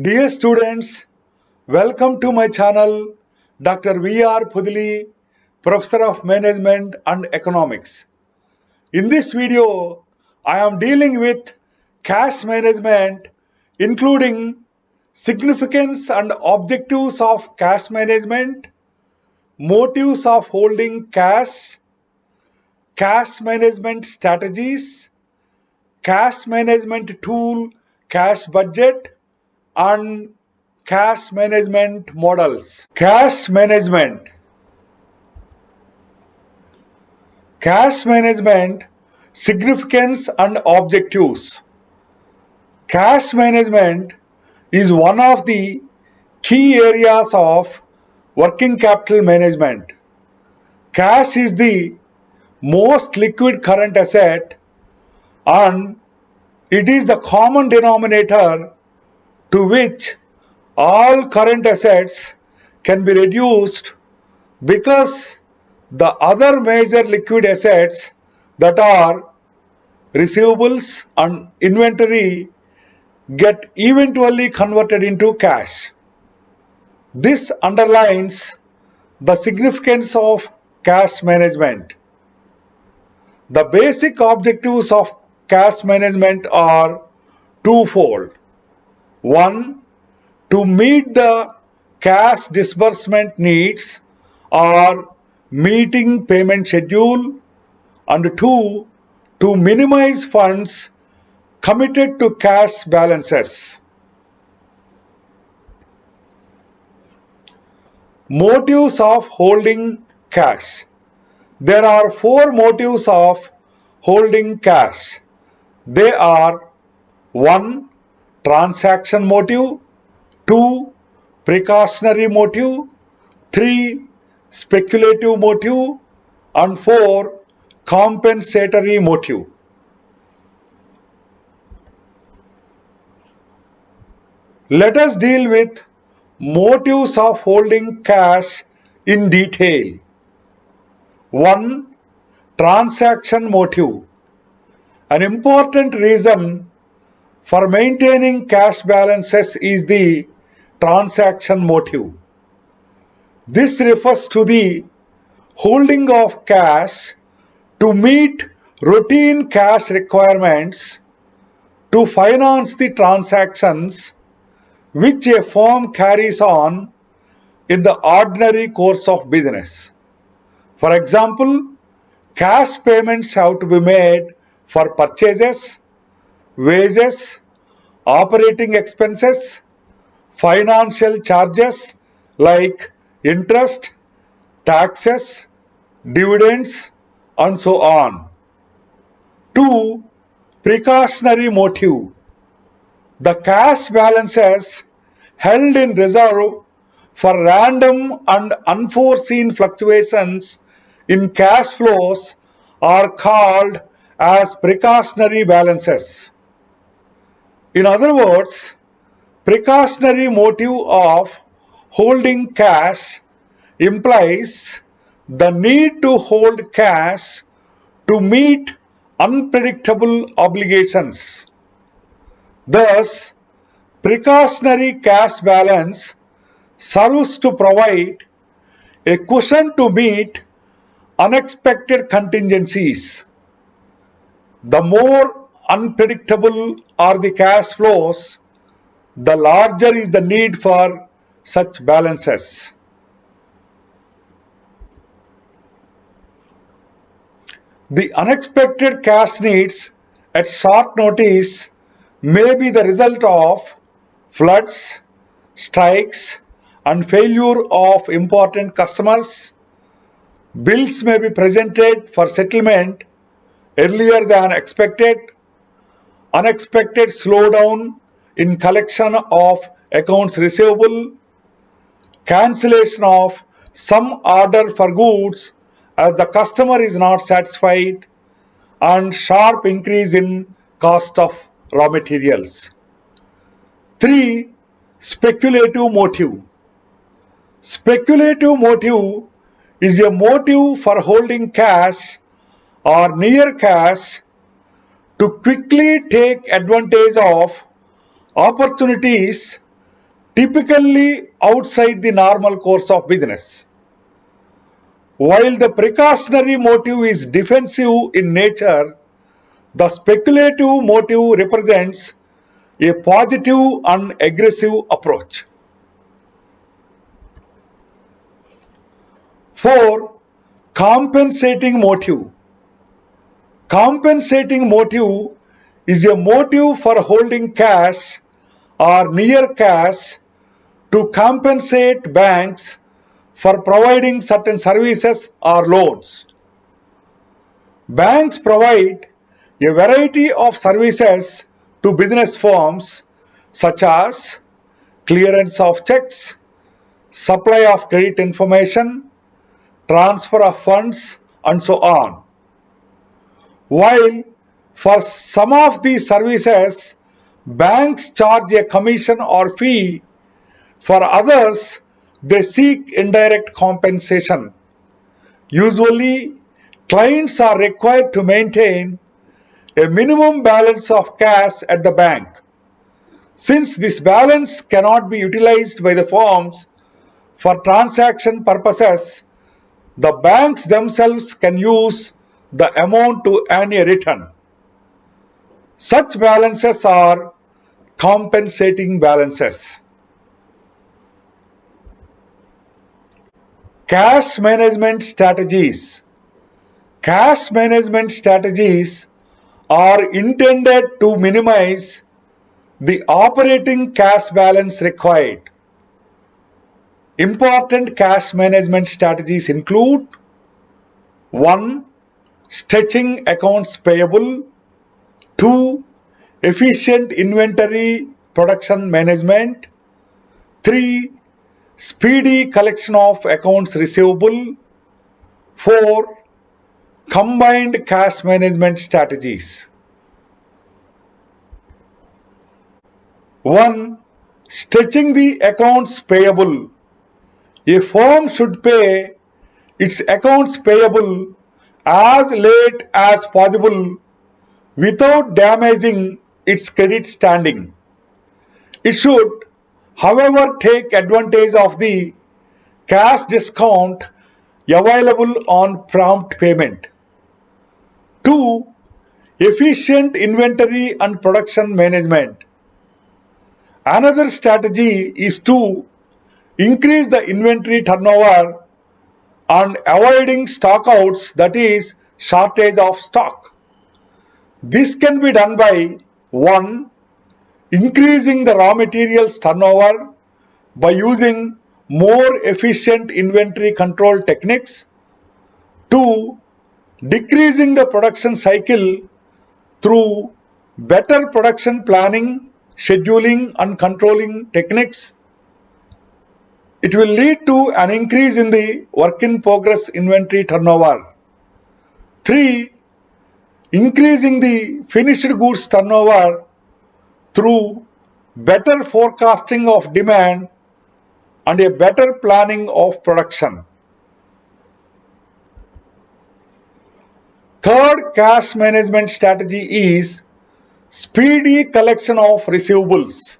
Dear students, welcome to my channel, Dr. V.R. Pudile, Professor of Management and Economics. In this video, I am dealing with cash management, including significance and objectives of cash management, motives of holding cash, cash management strategies, cash management tool, cash budget, and cash management models. Cash management. Cash management significance and objectives. Cash management is one of the key areas of working capital management. Cash is the most liquid current asset and it is the common denominator to which all current assets can be reduced because the other major liquid assets that are receivables and inventory get eventually converted into cash. This underlines the significance of cash management. The basic objectives of cash management are twofold. One, to meet the cash disbursement needs or meeting payment schedule, and two, to minimize funds committed to cash balances. Motives of holding cash. There are four motives of holding cash. They are 1. Transaction motive, 2. Precautionary motive, 3. Speculative motive, and 4. Compensatory motive. Let us deal with motives of holding cash in detail. 1. Transaction motive. An important reason for maintaining cash balances is the transaction motive. This refers to the holding of cash to meet routine cash requirements to finance the transactions which a firm carries on in the ordinary course of business. For example, cash payments have to be made for purchases, wages, operating expenses, financial charges like interest, taxes, dividends, and so on. 2. Precautionary motive. The cash balances held in reserve for random and unforeseen fluctuations in cash flows are called as precautionary balances. In other words, precautionary motive of holding cash implies the need to hold cash to meet unpredictable obligations. Thus, precautionary cash balance serves to provide a cushion to meet unexpected contingencies. The more unpredictable are the cash flows, the larger is the need for such balances. The unexpected cash needs at short notice may be the result of floods, strikes, and failure of important customers. Bills may be presented for settlement earlier than expected. Unexpected slowdown in collection of accounts receivable. Cancellation of some order for goods as the customer is not satisfied, and sharp increase in cost of raw materials. 3. Speculative motive. Speculative motive is a motive for holding cash or near cash to quickly take advantage of opportunities typically outside the normal course of business. While the precautionary motive is defensive in nature, the speculative motive represents a positive and aggressive approach. 4. Compensating motive. Compensating motive is a motive for holding cash or near cash to compensate banks for providing certain services or loans. Banks provide a variety of services to business firms such as clearance of checks, supply of credit information, transfer of funds, and so on. While for some of these services, banks charge a commission or fee, for others, they seek indirect compensation. Usually, clients are required to maintain a minimum balance of cash at the bank. Since this balance cannot be utilized by the firms for transaction purposes, the banks themselves can use the amount to earn a return. Such balances are compensating balances. Cash management strategies. Cash management strategies are intended to minimize the operating cash balance required. Important cash management strategies include 1. Stretching accounts payable. 2. Efficient inventory production management. 3. Speedy collection of accounts receivable. 4. Combined cash management strategies. 1. Stretching the accounts payable. A firm should pay its accounts payable as late as possible without damaging its credit standing. It should, however, take advantage of the cash discount available on prompt payment. 2. Efficient inventory and production management. Another strategy is to increase the inventory turnover and avoiding stockouts, that is, shortage of stock. This can be done by 1. Increasing the raw materials turnover by using more efficient inventory control techniques. 2. Decreasing the production cycle through better production planning, scheduling and controlling techniques. It will lead to an increase in the work in progress inventory turnover. 3. Increasing the finished goods turnover through better forecasting of demand and a better planning of production. Third cash management strategy is speedy collection of receivables.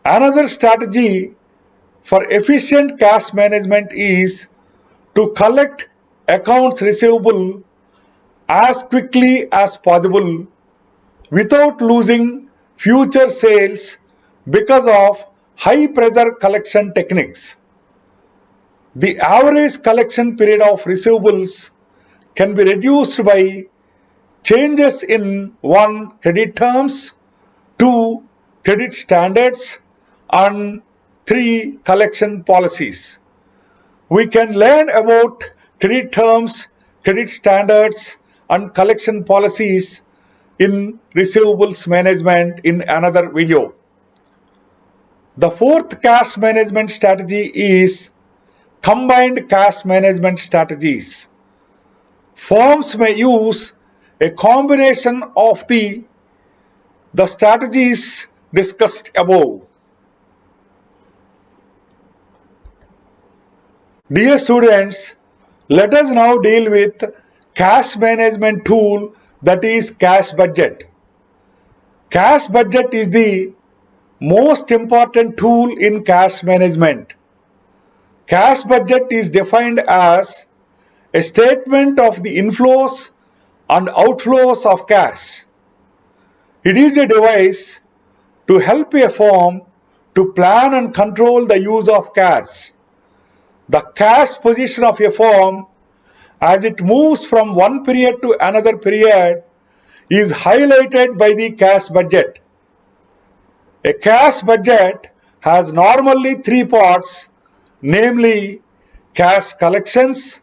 Another strategy for efficient cash management is to collect accounts receivable as quickly as possible without losing future sales because of high pressure collection techniques. The average collection period of receivables can be reduced by changes in 1. Credit terms, 2. Credit standards, and 3. Collection policies. We can learn about credit terms, credit standards, and collection policies in receivables management in another video. The fourth cash management strategy is combined cash management strategies. Firms may use a combination of the strategies discussed above. Dear students, let us now deal with cash management tool, that is cash budget. Cash budget is the most important tool in cash management. Cash budget is defined as a statement of the inflows and outflows of cash. It is a device to help a firm to plan and control the use of cash. The cash position of a firm as it moves from one period to another period is highlighted by the cash budget. A cash budget has normally three parts, namely cash collections,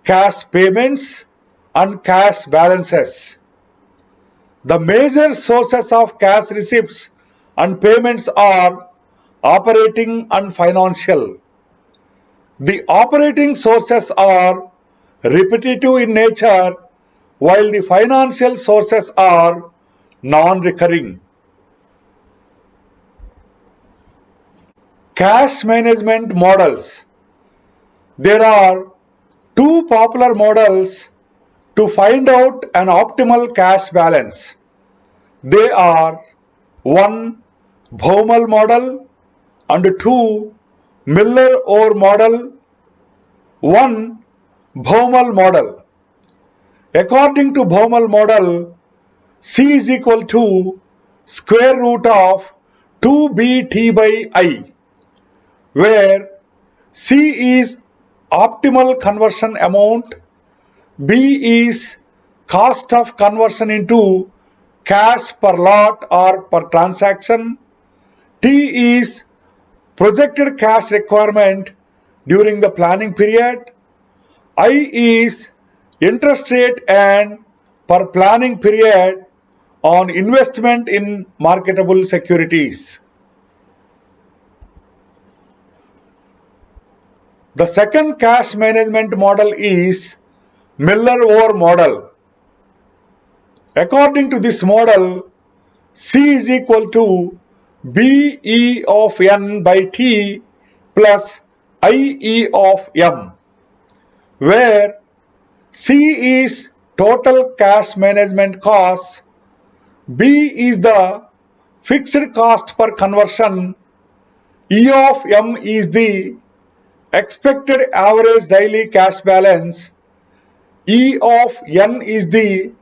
cash payments, and cash balances. The major sources of cash receipts and payments are operating and financial. The operating sources are repetitive in nature, while the financial sources are non-recurring. Cash management models. There are two popular models to find out an optimal cash balance. They are 1. Baumol model and 2. Miller-Orr model. 1. Baumol model. According to Baumol model, C is equal to square root of 2bt by I, where C is optimal conversion amount, B is cost of conversion into cash per lot or per transaction, T is projected cash requirement during the planning period, I is interest rate and per planning period on investment in marketable securities. The second cash management model is Miller-Orr model. According to this model, C is equal to BE of N by T plus IE of M, where C is total cash management cost, B is the fixed cost per conversion, E of M is the expected average daily cash balance, E of N is the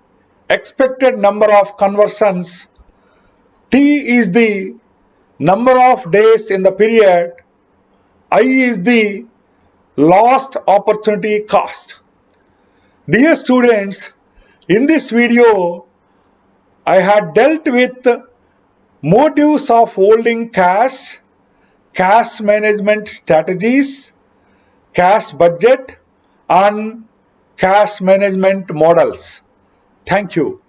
expected number of conversions, T is the number of days in the period, I is the lost opportunity cost. Dear students, in this video, I had dealt with motives of holding cash, cash management strategies, cash budget, and cash management models. Thank you.